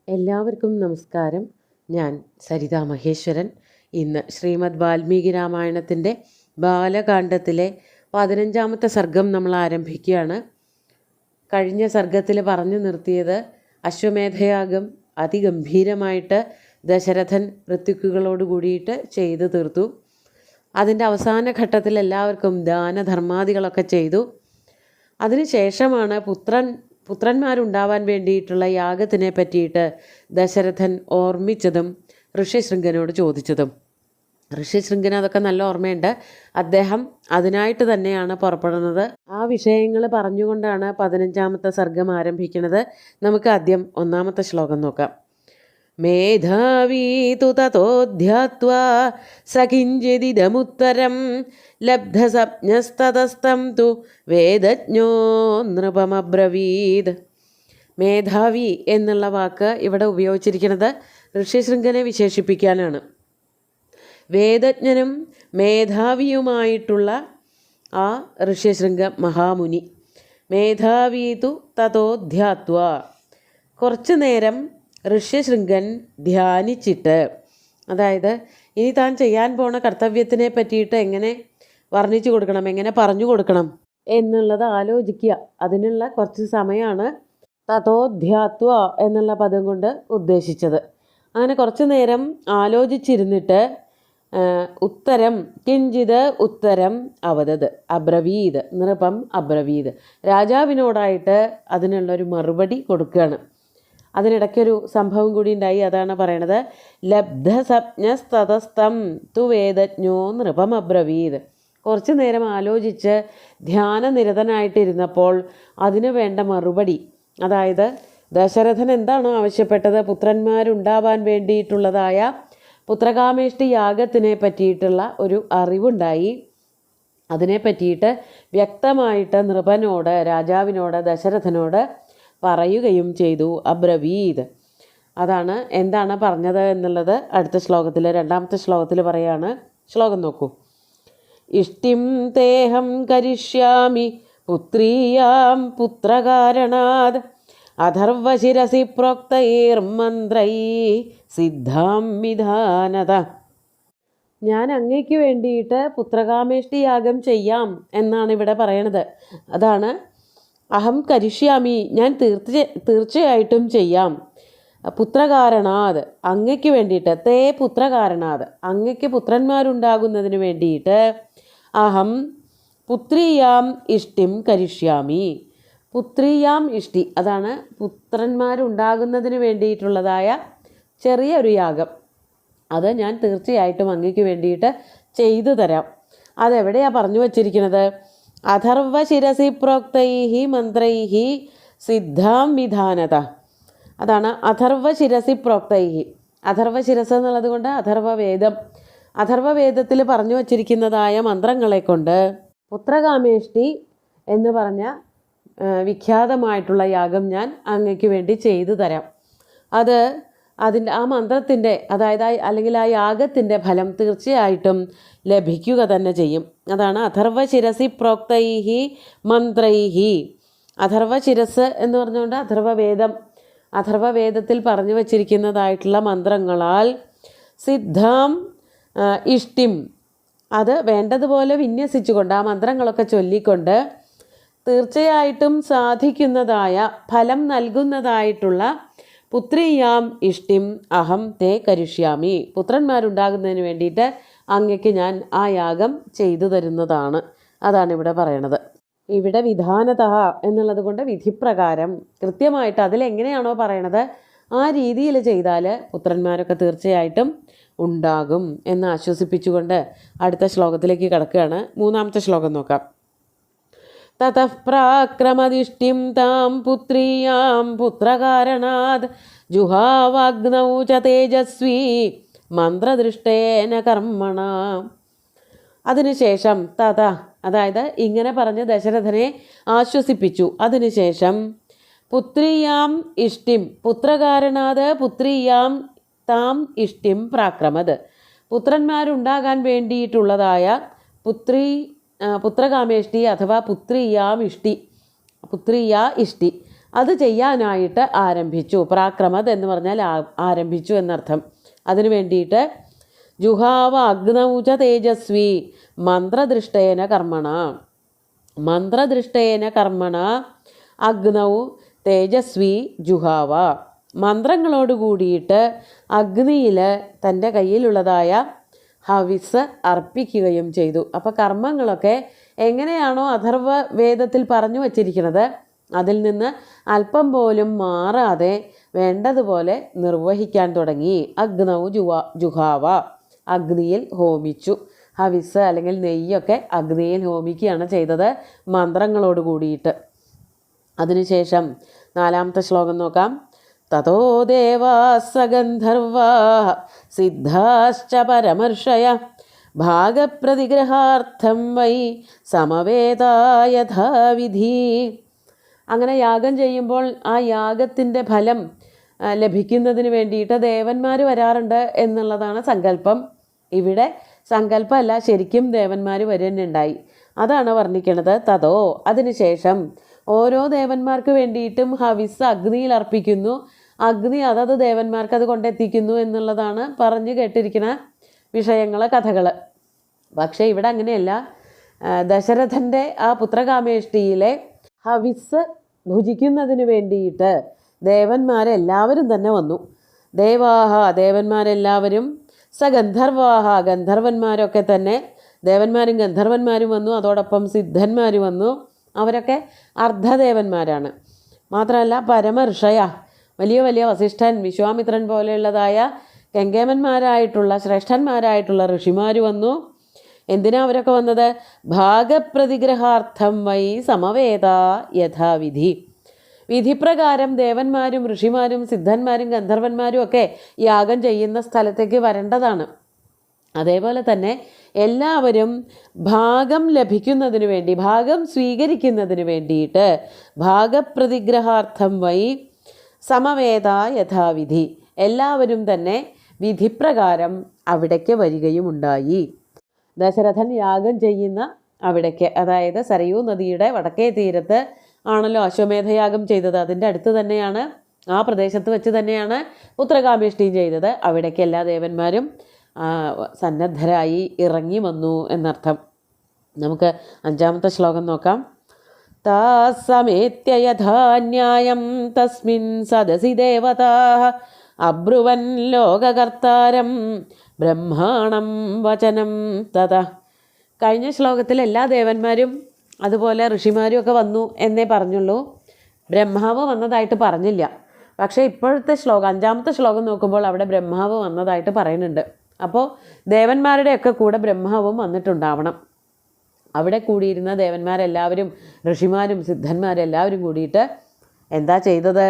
എല്ലാവർക്കും നമസ്കാരം. ഞാൻ സരിതാ മഹേശ്വരൻ. ഇന്ന് ശ്രീമദ് വാൽമീകി രാമായണത്തിൻ്റെ ബാലകാണ്ഡത്തിലെ 15ാമത്തെ സർഗം നമ്മൾ ആരംഭിക്കുകയാണ്. കഴിഞ്ഞ സർഗത്തിൽ പറഞ്ഞു നിർത്തിയത് അശ്വമേധയാഗം അതിഗംഭീരമായിട്ട് ദശരഥൻ ഋത്വിക്കുകളോട് കൂടിയിട്ട് ചെയ്തു തീർത്തു. അതിൻ്റെ അവസാന ഘട്ടത്തിൽ എല്ലാവർക്കും ദാനധർമാദികളൊക്കെ ചെയ്തു. അതിനുശേഷമാണ് പുത്രന്മാരുണ്ടാവാൻ വേണ്ടിയിട്ടുള്ള യാഗത്തിനെ പറ്റിയിട്ട് ദശരഥൻ ഓർമ്മിച്ചതും ഋഷ്യശൃംഗനോട് ചോദിച്ചതും. ഋഷ്യശൃംഗന് അതൊക്കെ നല്ല ഓർമ്മയുണ്ട്. അദ്ദേഹം അതിനായിട്ട് തന്നെയാണ് പുറപ്പെടുന്നത്. ആ വിഷയങ്ങൾ പറഞ്ഞുകൊണ്ടാണ് 15ാമത്തെ സർഗം ആരംഭിക്കുന്നത്. നമുക്ക് ആദ്യം 1ാമത്തെ ശ്ലോകം നോക്കാം. മേധാവീ തു തതോധ്യാത്വാ സകിഞ്ചിദിദമുത്തരം ലബ്ധസപ്ഞസ്തതസ്തം തു വേദജ്ഞോ നൃപമബ്രവീത്. മേധാവി എന്നുള്ള വാക്ക് ഇവിടെ ഉപയോഗിച്ചിരിക്കുന്നത് ഋഷ്യശൃംഗനെ വിശേഷിപ്പിക്കാനാണ്. വേദജ്ഞനും മേധാവിയുമായിട്ടുള്ള ആ ഋഷ്യശൃംഗ മഹാമുനി. മേധാവീ തു തതോധ്യാത്വാ, കുറച്ചു നേരം ഋഷ്യശൃംഗൻ ധ്യാനിച്ചിട്ട്, അതായത് ഇനി താൻ ചെയ്യാൻ പോണ കർത്തവ്യത്തിനെ പറ്റിയിട്ട് എങ്ങനെ വർണ്ണിച്ചു കൊടുക്കണം, എങ്ങനെ പറഞ്ഞു കൊടുക്കണം എന്നുള്ളത് ആലോചിക്കുക. അതിനുള്ള കുറച്ച് സമയമാണ് തതോധ്യാത്വ എന്നുള്ള പദം കൊണ്ട് ഉദ്ദേശിച്ചത്. അങ്ങനെ കുറച്ചു നേരം ആലോചിച്ചിരുന്നിട്ട് ഉത്തരം കിഞ്ചിത് ഉത്തരം അവതത് അബ്രവീത് നൃപം അബ്രവീത്, രാജാവിനോടായിട്ട് അതിനുള്ളൊരു മറുപടി കൊടുക്കുകയാണ്. അതിനിടയ്ക്കൊരു സംഭവം കൂടി ഉണ്ടായി. അതാണ് പറയണത്. ലബ്ധസപ്ഞസ്തതസ്തം തു വേദജ്ഞോ നൃപം അബ്രവീത്. കുറച്ചു നേരം ആലോചിച്ച് ധ്യാനനിരതനായിട്ടിരുന്നപ്പോൾ അതിനു വേണ്ട മറുപടി, അതായത് ദശരഥൻ എന്താണോ ആവശ്യപ്പെട്ടത്, പുത്രന്മാരുണ്ടാവാൻ വേണ്ടിയിട്ടുള്ളതായ പുത്രകാമേഷ്ടി യാഗത്തിനെ പറ്റിയിട്ടുള്ള ഒരു അറിവുണ്ടായി. അതിനെ പറ്റിയിട്ട് വ്യക്തമായിട്ട് നൃപനോട്, രാജാവിനോട്, ദശരഥനോട് പറയുകയും ചെയ്തു. അബ്രവീത്, അതാണ് എന്താണ് പറഞ്ഞത് എന്നുള്ളത് അടുത്ത ശ്ലോകത്തിൽ, 2ാമത്തെ ശ്ലോകത്തിൽ പറയാണ്. ശ്ലോകം നോക്കൂ. ഇഷ്ടിം തേഹം കരിഷ്യാമി പുത്രീയാം പുത്രകാരണാത് അഥർവശിരസി പ്രോക്തൈർമന്ത്രൈ സിദ്ധാം വിധാനത. ഞാൻ അങ്ങയ്ക്ക് വേണ്ടിയിട്ട് പുത്രകാമേഷ്ടി യാഗം ചെയ്യാം എന്നാണ് ഇവിടെ പറയണത്. അതാണ് അഹം കരിഷ്യാമി, ഞാൻ തീർച്ചയായിട്ടും ചെയ്യാം. പുത്രകാരണാത്, അങ്ങയ്ക്ക് വേണ്ടിയിട്ട്. തേ പുത്രകാരണാത്, അങ്ങയ്ക്ക് പുത്രന്മാരുണ്ടാകുന്നതിന് വേണ്ടിയിട്ട്. അഹം പുത്രിയാം ഇഷ്ടിം കരിഷ്യാമി. പുത്രിയാം ഇഷ്ടി, അതാണ് പുത്രന്മാരുണ്ടാകുന്നതിന് വേണ്ടിയിട്ടുള്ളതായ ചെറിയൊരു യാഗം. അത് ഞാൻ തീർച്ചയായിട്ടും അങ്ങയ്ക്ക് വേണ്ടിയിട്ട് ചെയ്തു തരാം. അതെവിടെയാണ് പറഞ്ഞു വച്ചിരിക്കുന്നത്? അഥർവശിരസി പ്രോക്തൈഹി മന്ത്രൈഹി സിദ്ധാം വിധാനത. അതാണ് അഥർവശിരസി പ്രോക്തൈഹി. അഥർവശിരസ് എന്നുള്ളത് കൊണ്ട് അഥർവവേദം. അഥർവവേദത്തിൽ പറഞ്ഞു വച്ചിരിക്കുന്നതായ മന്ത്രങ്ങളെ കൊണ്ട് പുത്രകാമേഷ്ടി എന്ന് പറഞ്ഞ വിഖ്യാതമായിട്ടുള്ള യാഗം ഞാൻ അങ്ങയ്ക്ക് വേണ്ടി ചെയ്തു തരാം. അതിൻ്റെ ആ മന്ത്രത്തിൻ്റെ, അതായത് അല്ലെങ്കിൽ ആ യാഗത്തിൻ്റെ ഫലം തീർച്ചയായിട്ടും ലഭിക്കുക തന്നെ ചെയ്യും. അതാണ് അഥർവശിരസി പ്രോക്തൈഹി മന്ത്രൈഹി. അഥർവശിരസ് എന്ന് പറഞ്ഞുകൊണ്ട് അഥർവവേദം, അഥർവവേദത്തിൽ പറഞ്ഞു വച്ചിരിക്കുന്നതായിട്ടുള്ള മന്ത്രങ്ങളാൽ സിദ്ധാം ഇഷ്ടിം, അത് വേണ്ടതുപോലെ വിന്യസിച്ചുകൊണ്ട് ആ മന്ത്രങ്ങളൊക്കെ ചൊല്ലിക്കൊണ്ട് തീർച്ചയായിട്ടും സാധിക്കുന്നതായ ഫലം നൽകുന്നതായിട്ടുള്ള പുത്രിയാം ഇഷ്ടിം അഹം തേ കരിഷ്യാമി. പുത്രന്മാരുണ്ടാകുന്നതിന് വേണ്ടിയിട്ട് അങ്ങയ്ക്ക് ഞാൻ ആ യാഗം ചെയ്തു തരുന്നതാണ്. അതാണ് ഇവിടെ പറയണത്. ഇവിടെ വിധാനത എന്നുള്ളത് കൊണ്ട് വിധിപ്രകാരം കൃത്യമായിട്ട് അതിലെങ്ങനെയാണോ പറയണത് ആ രീതിയിൽ ചെയ്താൽ പുത്രന്മാരൊക്കെ തീർച്ചയായിട്ടും ഉണ്ടാകും എന്ന് ആശ്വസിപ്പിച്ചുകൊണ്ട് അടുത്ത ശ്ലോകത്തിലേക്ക് കടക്കുകയാണ്. 3ാമത്തെ ശ്ലോകം നോക്കാം. തതഃ പ്രാക്രമദിഷ്ടിം താം പുത്രീയാം പുത്രകാരണാത് ജുഹാവാഗ്നൗ ച തേജസ്വീ മന്ത്രദൃഷ്ടേന കർമ്മണ. അതിനുശേഷം തഥ, അതായത് ഇങ്ങനെ പറഞ്ഞ് ദശരഥനെ ആശ്വസിപ്പിച്ചു. അതിനുശേഷം പുത്രീയാം ഇഷ്ടിം, പുത്രകാരണാത് പുത്രീയാം താം ഇഷ്ടിം പ്രാക്രമത്, പുത്രന്മാരുണ്ടാകാൻ വേണ്ടിയിട്ടുള്ളതായ പുത്രകാമേഷ്ടി അഥവാ പുത്രിയാം ഇഷ്ടി, പുത്രിയാ ഇഷ്ടി, അത് ചെയ്യാനായിട്ട് ആരംഭിച്ചു. പ്രാക്രമത് എന്ന് പറഞ്ഞാൽ ആരംഭിച്ചു എന്നർത്ഥം. അതിനു വേണ്ടിയിട്ട് ജുഹാവ അഗ്നൗച തേജസ്വി മന്ത്രദൃഷ്ടേന കർമ്മണ. മന്ത്രദൃഷ്ടേന കർമ്മണ അഗ്നൗ തേജസ്വി ജുഹാവ. മന്ത്രങ്ങളോട് കൂടിയിട്ട് അഗ്നിയിൽ തൻ്റെ കയ്യിലുള്ളതായ ഹവിസ് അർപ്പിക്കുകയും ചെയ്തു. അപ്പോൾ കർമ്മങ്ങളൊക്കെ എങ്ങനെയാണോ അഥർവ വേദത്തിൽ പറഞ്ഞു വച്ചിരിക്കുന്നത് അതിൽ നിന്ന് അല്പം പോലും മാറാതെ വേണ്ടതുപോലെ നിർവഹിക്കാൻ തുടങ്ങി. അഗ്നൗ ജുഹാവ, അഗ്നിയിൽ ഹോമിച്ചു. ഹവിസ് അല്ലെങ്കിൽ നെയ്യൊക്കെ അഗ്നിയിൽ ഹോമിക്കുകയാണ് ചെയ്തത് മന്ത്രങ്ങളോട് കൂടിയിട്ട്. അതിനുശേഷം 4ാമത്തെ ശ്ലോകം നോക്കാം. തതോ ദേവാസ്സ ഗന്ധർവാ സിദ്ധാശ്ച പരമർഷയ ഭാഗപ്രതിഗ്രഹാർത്ഥം വൈ സമവേതാ യഥാവിധി. അങ്ങനെ യാഗം ചെയ്യുമ്പോൾ ആ യാഗത്തിൻ്റെ ഫലം ലഭിക്കുന്നതിന് വേണ്ടിയിട്ട് ദേവന്മാർ വരാറുണ്ട് എന്നുള്ളതാണ് സങ്കല്പം. ഇവിടെ സങ്കല്പമല്ല, ശരിക്കും ദേവന്മാർ വരുന്നുണ്ടായി. അതാണ് വർണ്ണിക്കുന്നത്. തതോ, അതിനുശേഷം ഓരോ ദേവന്മാർക്ക് വേണ്ടിയിട്ടും ഹവിസ് അഗ്നിയിൽ അർപ്പിക്കുന്നു. അഗ്നി അതത് ദേവന്മാർക്ക് അത് കൊണ്ടെത്തിക്കുന്നു എന്നുള്ളതാണ് പറഞ്ഞു കേട്ടിരിക്കുന്ന വിഷയങ്ങൾ, കഥകൾ. പക്ഷേ ഇവിടെ അങ്ങനെയല്ല. ദശരഥൻ്റെ ആ പുത്രകാമേഷ്ടിയിലെ ഹവിസ് ഭുജിക്കുന്നതിന് വേണ്ടിയിട്ട് ദേവന്മാരെല്ലാവരും തന്നെ വന്നു. ദേവാഹ, ദേവന്മാരെല്ലാവരും, സ ഗന്ധർവാഹ, ഗന്ധർവന്മാരൊക്കെ തന്നെ, ദേവന്മാരും ഗന്ധർവന്മാരും വന്നു. അതോടൊപ്പം സിദ്ധന്മാർ വന്നു. അവരൊക്കെ അർദ്ധദേവന്മാരാണ്. മാത്രമല്ല പരമർഷയ, വലിയ വലിയ വസിഷ്ഠൻ, വിശ്വാമിത്രൻ പോലെയുള്ളതായ കെങ്കേമന്മാരായിട്ടുള്ള ശ്രേഷ്ഠന്മാരായിട്ടുള്ള ഋഷിമാർ വന്നു. എന്തിനാ അവരൊക്കെ വന്നത്? ഭാഗപ്രതിഗ്രഹാർത്ഥം വൈ സമവേദ യഥാവിധി. വിധിപ്രകാരം ദേവന്മാരും ഋഷിമാരും സിദ്ധന്മാരും ഗന്ധർവന്മാരും ഒക്കെ യാഗം ചെയ്യുന്ന സ്ഥലത്തേക്ക് വരേണ്ടതാണ്. അതേപോലെ തന്നെ എല്ലാവരും ഭാഗം ലഭിക്കുന്നതിന് വേണ്ടി, ഭാഗം സ്വീകരിക്കുന്നതിന് വേണ്ടിയിട്ട് ഭാഗപ്രതിഗ്രഹാർത്ഥം വൈ സമവേദ യഥാവിധി, എല്ലാവരും തന്നെ വിധിപ്രകാരം അവിടേക്ക് വരികയുമുണ്ടായി. ദശരഥൻ യാഗം ചെയ്യുന്ന അവിടേക്ക്, അതായത് സരയൂ നദിയുടെ വടക്കേ തീരത്ത് ആണല്ലോ അശ്വമേധയാഗം ചെയ്തത്. അതിൻ്റെ അടുത്ത് തന്നെയാണ്, ആ പ്രദേശത്ത് വെച്ച് തന്നെയാണ് പുത്രകാമേഷ്ടിയും ചെയ്തത്. അവിടേക്ക് എല്ലാ ദേവന്മാരും സന്നദ്ധരായി ഇറങ്ങി വന്നു എന്നർത്ഥം. നമുക്ക് 5ാമത്തെ ശ്ലോകം നോക്കാം. താസമേത്യ യഥാ ന്യായം തസ്മിൻ സദസി ദേവതാഃ അബ്രുവൻ ലോകകർത്താരം ബ്രഹ്മാണം വചനം തതഃ. കഴിഞ്ഞ ശ്ലോകത്തിൽ എല്ലാ ദേവന്മാരും അതുപോലെ ഋഷിമാരും ഒക്കെ വന്നു എന്നേ പറഞ്ഞുള്ളൂ. ബ്രഹ്മാവ് വന്നതായിട്ട് പറഞ്ഞില്ല. പക്ഷേ ഇപ്പോഴത്തെ ശ്ലോകം, 5ാമത്തെ ശ്ലോകം നോക്കുമ്പോൾ അവിടെ ബ്രഹ്മാവ് വന്നതായിട്ട് പറയുന്നുണ്ട്. അപ്പോൾ ദേവന്മാരുടെയൊക്കെ കൂടെ ബ്രഹ്മാവും വന്നിട്ടുണ്ടാവണം. അവിടെ കൂടിയിരുന്ന ദേവന്മാരെല്ലാവരും ഋഷിമാരും സിദ്ധന്മാരെല്ലാവരും കൂടിയിട്ട് എന്താ ചെയ്തത്?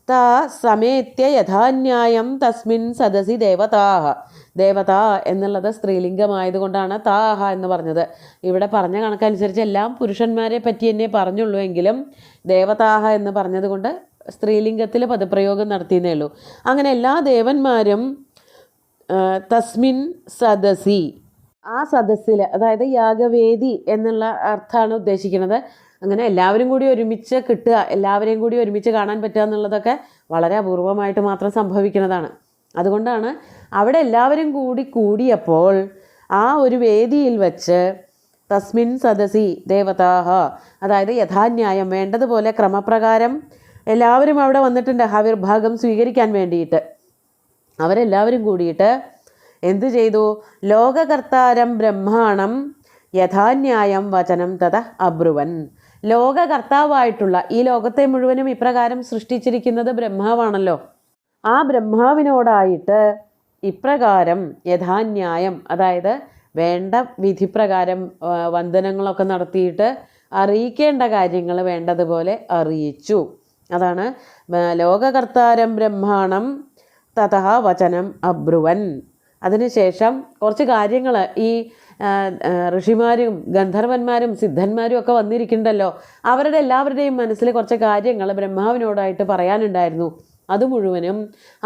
താ സമേത്യ യഥാന്യായം തസ്മിൻ സദസി ദേവതാഹ. ദേവത എന്നുള്ളത് സ്ത്രീലിംഗമായതുകൊണ്ടാണ് താഹ എന്ന് പറഞ്ഞത്. ഇവിടെ പറഞ്ഞ കണക്കനുസരിച്ച് എല്ലാം പുരുഷന്മാരെ പറ്റി തന്നെ പറഞ്ഞുള്ളൂ. എങ്കിലും ദേവതാഹ എന്ന് പറഞ്ഞതുകൊണ്ട് സ്ത്രീലിംഗത്തിൽ പദപ്രയോഗം നടത്തിയെന്നേ ഉള്ളൂ. അങ്ങനെ എല്ലാ ദേവന്മാരും തസ്മിൻ സദസി, ആ സദസ്സിൽ, അതായത് യാഗവേദി എന്നുള്ള അർത്ഥമാണ് ഉദ്ദേശിക്കുന്നത്. അങ്ങനെ എല്ലാവരും കൂടി ഒരുമിച്ച് കിട്ടുക, എല്ലാവരെയും കൂടി ഒരുമിച്ച് കാണാൻ പറ്റുക എന്നുള്ളതൊക്കെ വളരെ അപൂർവമായിട്ട് മാത്രം സംഭവിക്കുന്നതാണ്. അതുകൊണ്ടാണ് അവിടെ എല്ലാവരും കൂടിയപ്പോൾ ആ ഒരു വേദിയിൽ വച്ച് തസ്മിൻ സദസി ദേവതാഹ, അതായത് യഥാന്യായം വേണ്ടതുപോലെ ക്രമപ്രകാരം എല്ലാവരും അവിടെ വന്നിട്ടുണ്ട് ഹവിർഭാഗം സ്വീകരിക്കാൻ വേണ്ടിയിട്ട്. അവരെല്ലാവരും കൂടിയിട്ട് എന്തു ചെയ്തു? ലോകകർത്താരം ബ്രഹ്മാണം യഥാന്യായം വചനം തത അബ്രുവൻ. ലോകകർത്താവായിട്ടുള്ള, ഈ ലോകത്തെ മുഴുവനും ഇപ്രകാരം സൃഷ്ടിച്ചിരിക്കുന്നത് ബ്രഹ്മാവാണല്ലോ. ആ ബ്രഹ്മാവിനോടായിട്ട് ഇപ്രകാരം യഥാന്യായം, അതായത് വേണ്ട വിധിപ്രകാരം വന്ദനങ്ങളൊക്കെ നടത്തിയിട്ട് അറിയിക്കേണ്ട കാര്യങ്ങൾ വേണ്ടതുപോലെ അറിയിച്ചു. അതാണ് ലോകകർത്താരം ബ്രഹ്മാണം തതഃ വചനം അബ്രുവൻ. അതിനുശേഷം കുറച്ച് കാര്യങ്ങൾ ഈ ഋഷിമാരും ഗന്ധർവന്മാരും സിദ്ധന്മാരും ഒക്കെ വന്നിരിക്കുന്നുണ്ടല്ലോ, അവരുടെ എല്ലാവരുടെയും മനസ്സിൽ കുറച്ച് കാര്യങ്ങൾ ബ്രഹ്മാവിനോടായിട്ട് പറയാനുണ്ടായിരുന്നു. അത് മുഴുവനും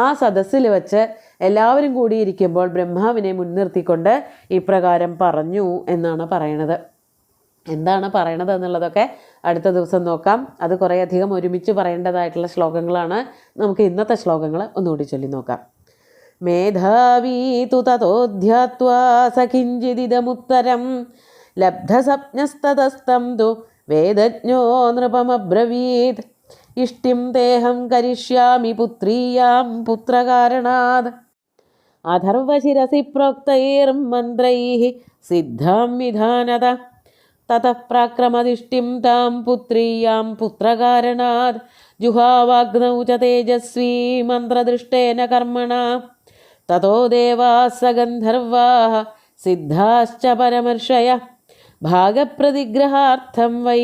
ആ സദസ്സിൽ വെച്ച് എല്ലാവരും കൂടിയിരിക്കുമ്പോൾ ബ്രഹ്മാവിനെ മുൻനിർത്തിക്കൊണ്ട് ഇപ്രകാരം പറഞ്ഞു എന്നാണ് പറയണത്. എന്താണ് പറയണത് എന്നുള്ളതൊക്കെ അടുത്ത ദിവസം നോക്കാം. അത് കുറേയധികം ഒരുമിച്ച് പറയേണ്ടതായിട്ടുള്ള ശ്ലോകങ്ങളാണ്. നമുക്ക് ഇന്നത്തെ ശ്ലോകങ്ങൾ ഒന്നുകൂടി ചൊല്ലി നോക്കാം. മേധാവീ തു തതോ ധ്യാത്വാ സകിഞ്ചിദിദമുത്തരം ലബ്ധസപ്നസ്തതസ്തം തു വേദജ്ഞോ നൃപമബ്രവീത് ഇഷ്ടിം തേഹം കരിഷ്യാമി പുത്രീയാം പുത്രകാരണാത് അഥർവശിരസി പ്രോക്തൈർമന്ത്രൈഃ സിദ്ധാം വിധാനത തതഃ പ്രാക്രമദിഷ്ടിം താം പുത്രീയാം പുത്രകാരണാത് ജുഹാവാഗ്നൗ ച തേജസ്വീ മന്ത്രദൃഷ്ടേന കർമ്മണ തതോ ദേവാഃ സഗന്ധർവാഃ സിദ്ധാശ്ച പരമർഷയഃ ഭാഗപ്രതിഗ്രഹാർത്ഥം വൈ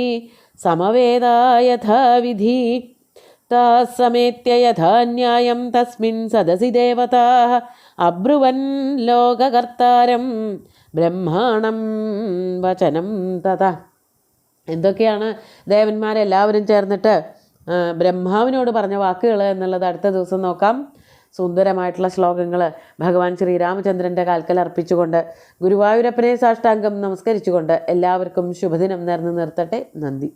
സമവേദാ യഥാവിധി താഃ സമേത്യ യഥാ ന്യായം തസ്മിൻ സദസി ദേവതാഃ അബ്രുവൻ ലോകകർത്താരം ബ്രഹ്മാണം വചനം തഥാ. എന്തൊക്കെയാണ് ദേവന്മാരെല്ലാവരും ചേർന്നിട്ട് ബ്രഹ്മാവിനോട് പറഞ്ഞ വാക്കുകൾ എന്നുള്ളത് അടുത്ത ദിവസം നോക്കാം. സുന്ദരമായിട്ടുള്ള ശ്ലോകങ്ങൾ ഭഗവാൻ ശ്രീരാമചന്ദ്രൻ്റെ കാൽക്കൽ അർപ്പിച്ചുകൊണ്ട് ഗുരുവായൂരപ്പനെ സാഷ്ടാംഗം നമസ്കരിച്ചുകൊണ്ട് എല്ലാവർക്കും ശുഭദിനം നേർന്നു നിർത്തട്ടെ. നന്ദി.